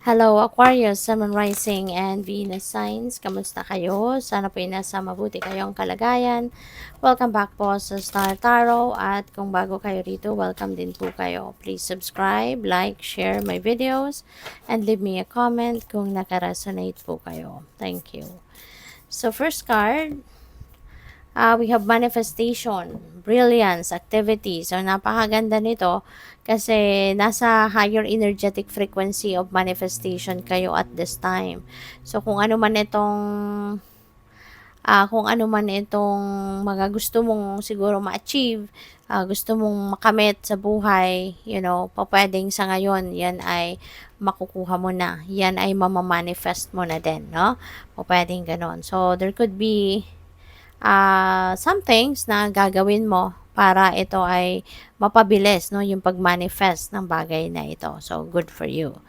Hello Aquarius, Sun, Moon Rising, and Venus signs. Kamusta kayo? Sana po nasa mabuti kayong kalagayan. Welcome back po sa Star Tarot. At kung bago kayo rito, welcome din po kayo. Please subscribe, like, share my videos, and leave me a comment kung nakaresonate po kayo. Thank you. So first card, we have manifestation, brilliance, activity. So, napakaganda nito kasi nasa higher energetic frequency of manifestation kayo at this time. So, kung ano man itong mga gusto mong siguro ma-achieve, gusto mong makamit sa buhay, pwedeng sa ngayon, yan ay makukuha mo na. Yan ay mamamanifest mo na din, no? Pwedeng ganon. So, there could be some things na gagawin mo para ito ay mapabilis, no, yung pag-manifest ng bagay na ito. So, good for you.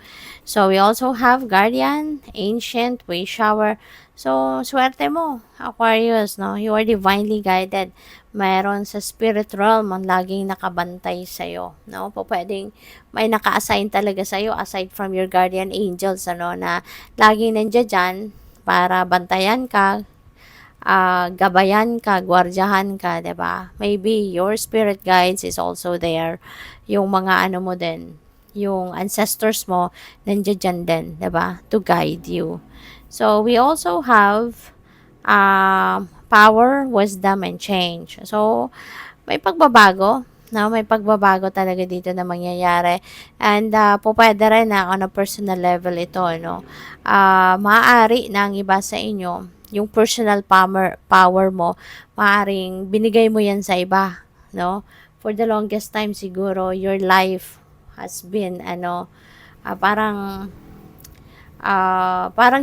So, we also have guardian, ancient, way shower. So, swerte mo, Aquarius, no? You are divinely guided. Mayroon sa spirit realm ang laging nakabantay sa'yo, no? Pwedeng may naka-assign talaga sa'yo aside from your guardian angels, ano, na laging nandiyan dyan para bantayan ka, gabayan ka, gwardiyahan ka, 'di ba? Maybe your spirit guides is also there. Yung mga ano mo din, yung ancestors mo nandiyan din, 'di ba? To guide you. So we also have power, wisdom, and change. So may pagbabago, no? May pagbabago talaga dito na mangyayari. And po pwede rin na on a personal level ito, no? Maaari na ang iba sa inyo, yung personal power mo, maaring binigay mo yan sa iba, no? For the longest time siguro, your life has been, parang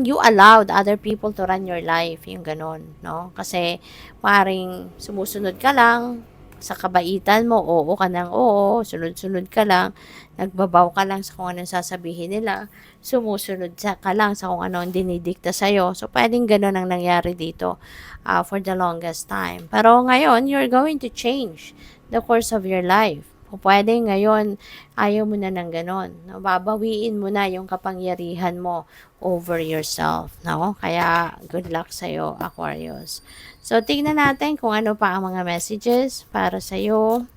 you allowed other people to run your life, yung ganon, no? Kasi, maaaring sumusunod ka lang, sa kabaitan mo, oo ka ng oo, sunod-sunod ka lang, nagbabaw ka lang sa kung anong sasabihin nila, sumusunod ka lang sa kung ano ang dinidikta sa'yo. So, pwedeng ganun ang nangyari dito for the longest time. Pero ngayon, you're going to change the course of your life. Pwede ngayon, ayaw mo na ng ganon. No? Babawiin mo na yung kapangyarihan mo over yourself. No? Kaya, good luck sa'yo, Aquarius. So, tignan natin kung ano pa ang mga messages para sa'yo.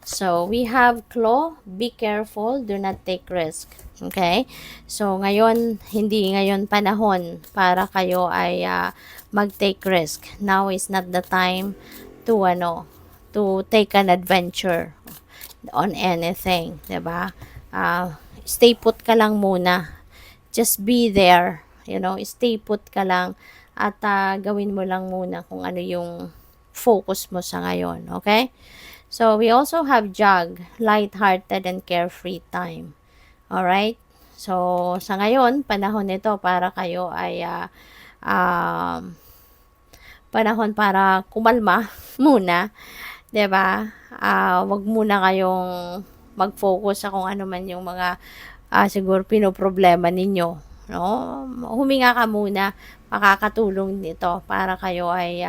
So, we have claw, be careful, do not take risk. Okay? So, ngayon, hindi ngayon panahon para kayo ay mag-take risk. Now is not the time to, to take an adventure on anything. Diba? Stay put ka lang muna. Just be there. Stay put ka lang at gawin mo lang muna kung ano yung focus mo sa ngayon. Okay? So, we also have jug, light-hearted and carefree time. Alright? So, sa ngayon, panahon nito para kayo ay panahon para kumalma muna. 'Di ba? Wag muna kayong mag-focus sa kung ano man yung mga siguro pinoproblema ninyo. No? Huminga ka muna. Makakatulong nito para kayo ay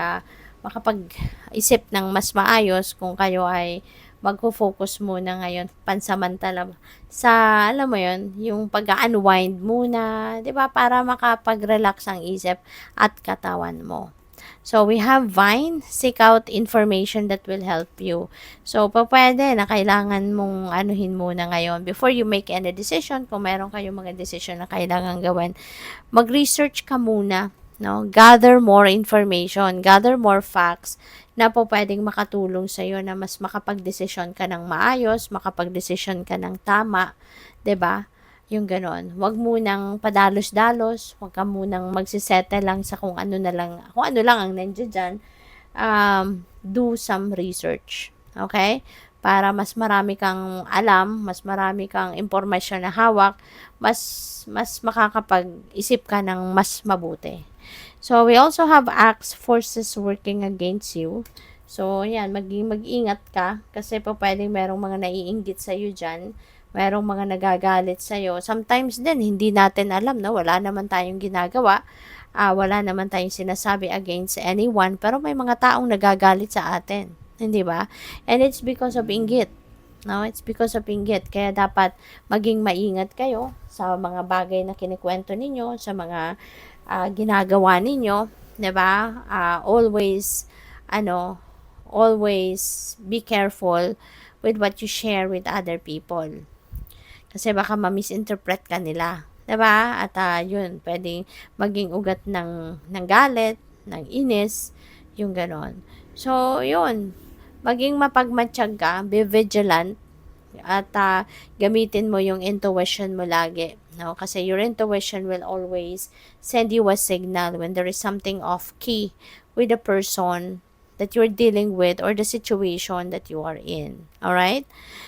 makapag-isip ng mas maayos kung kayo ay magfo-focus muna ngayon pansamantala sa, alam mo yon, yung pag-unwind muna, 'di ba, para makapag-relax ang isip at katawan mo. So, we have Vine, seek out information that will help you. So, pwede na kailangan mong anuhin muna ngayon before you make any decision. Kung meron kayong mga decision na kailangan gawin, mag-research ka muna, no? Gather more information, gather more facts na pwedeng makatulong sa iyo na mas makapag-desisyon ka ng maayos, makapag-desisyon ka ng tama, 'di ba? Yung ganon. Huwag munang padalos-dalos, huwag ka munang magsisettle lang sa kung ano lang ang nandiyan dyan. Do some research. Okay? Para mas marami kang alam, mas marami kang impormasyon na hawak, mas makakapag-isip ka ng mas mabuti. So, we also have acts, forces working against you. So, yan, mag-ingat ka kasi pwedeng merong mga naiinggit sa'yo dyan, merong mga nagagalit sa'yo. Sometimes din, hindi natin alam na wala naman tayong ginagawa, wala naman tayong sinasabi against anyone, pero may mga taong nagagalit sa atin, hindi ba? And it's because of inggit. No, it's because of inggit. Kaya dapat maging maingat kayo sa mga bagay na kinikwento ninyo, sa mga ginagawa ninyo, 'di ba? Always ano, always be careful with what you share with other people. Kasi baka ma-misinterpret ka nila, 'di ba? At yun, pwedeng maging ugat ng galit, ng inis, yung ganon. So, yun, maging mapagmatsyag ka, be vigilant, at gamitin mo yung intuition mo lagi. No? Kasi your intuition will always send you a signal when there is something off key with the person that you're dealing with or the situation that you are in. Alright?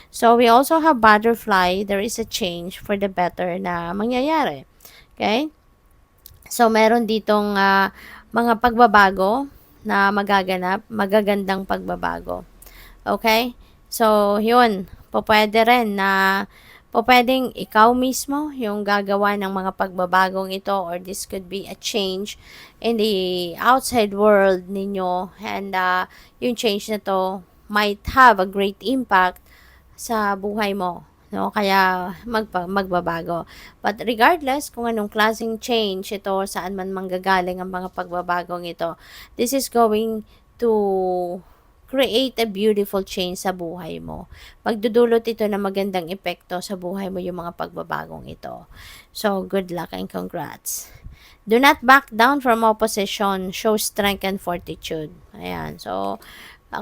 So, we also have butterfly. There is a change for the better na mangyayari. Okay? So, meron ditong mga pagbabago na magaganap, magagandang pagbabago. Okay? So, yun. Pwede rin na pwedeng ikaw mismo yung gagawa ng mga pagbabagong ito, or this could be a change in the outside world ninyo, and yung change na to might have a great impact sa buhay mo. No, kaya magbabago. But regardless kung anong klaseng change ito, saan man manggagaling ang mga pagbabagong ito, this is going to create a beautiful change sa buhay mo. Magdudulot ito ng magandang epekto sa buhay mo yung mga pagbabagong ito. So, good luck and congrats. Do not back down from opposition. Show strength and fortitude. Ayan. So,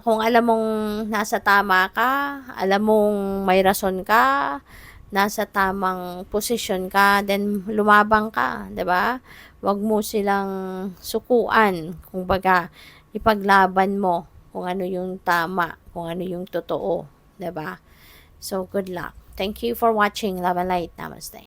kung alam mong nasa tama ka, alam mong may rason ka, nasa tamang posisyon ka, then lumabang ka, 'di ba? Huwag mo silang sukuan, kumbaga ipaglaban mo kung ano yung tama, kung ano yung totoo, 'di ba? So good luck. Thank you for watching. Love and light. Namaste.